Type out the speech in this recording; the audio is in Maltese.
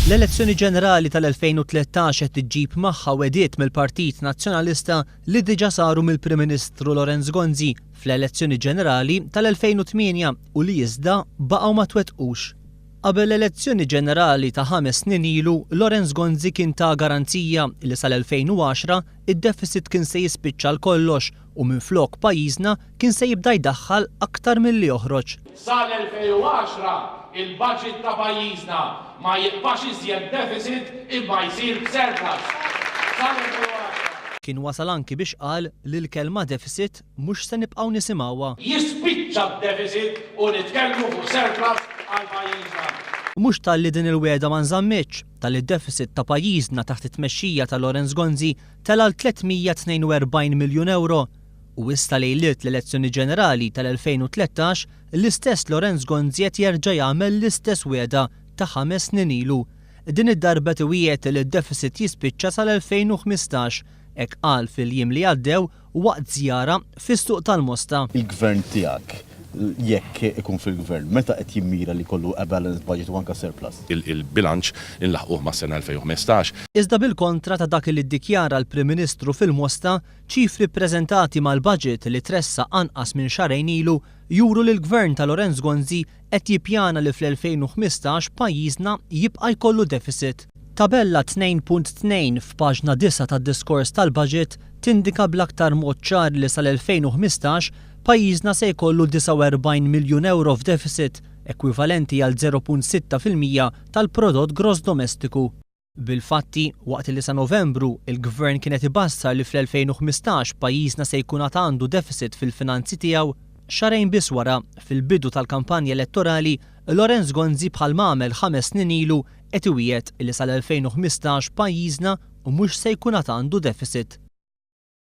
L-elezzjoni ġenerali tal-2013 qed tiġġib magħha weddiet mill-Partit Nazzjonalista li diġà saru mill-Prim Ministru Lorenz Gonzi fl-elezzjoni ġenerali tal-2008 u li iżda baqgħu ma twettqux. Qabel l-elezzjoni ġenerali ta' 5 snin ilu, Lorenz Gonzi kien ta' garanzija li sal-2010 id-deficit kien se jispiċċa l-kollox u minflok pajjiżna kien se jibda jdaħħal aktar milli joħroġ. Sal-2010 il-budget ta' pajjiżna ma jibqax iżjed deficit imma jsir b'surplus. Kien wasal anki biex qal li l-kelma deficit mhux se nibqgħu nisimgħuha. Jispiċċa d-deficit u nitkellmu fuq surplus għal pajjiżna. Mhux talli din il-wiegħda ma nżammitx, tal-deficit ta' pajjiżna taħt it-tmexxija ta' Lorenz Gonzi tela l-342 miljun euro. U issa lejliet l-elezzjoni ġenerali tal-2013 l-istess Lorenz Gonzi qed jerġa' jagħmel l-istess wiegħda ta' 5 snin ilu. Din id-darba tiwiet li d-deficit jispiċċa sal-2015 hekk qal fil-jiem li għaddew waqt żjara fis-suq tal-Mosta. Il-gvern tiegħek jekk ikun fil-gvern, meta qed jimmira li kollu a balanced budget u anke surplus? Il-bilanċ inlaħquh mas-sena 2015. Iżda bil-kontra ta' dak li ddikjara l-Prim Ministru fil-Mosta, ċifri ppreżentati mal-budget li tressa anqas minn xarejn ilu juru li l-gvern ta' Lorenz Gonzi qed jippjana li fl-2015 pajjiżna jibqa' jkollu deficit. Tabella 2.2 f'paġna 9 tad-diskors tal-budget tindika bl-aktar mod ċar li sal-2015 pajjiżna se jkollu 49 miljun euro f'deficit, ekwivalenti għal 0.6% tal-prodott gross domestiku. Bil-fatti, waqt li sa Novembru il-Gvern kienet ibassar li fl-2015 pajjiżna se jkun għandu deficit fil-finanzi tiegħu, xarejn biss wara fil-bidu tal-kampanja elettorali Lorenz Gonzi bħal m'għamel 5 snin ilu qed iwiegħed li sal-2015 pajjiżna mhux se jkun għandu deficit.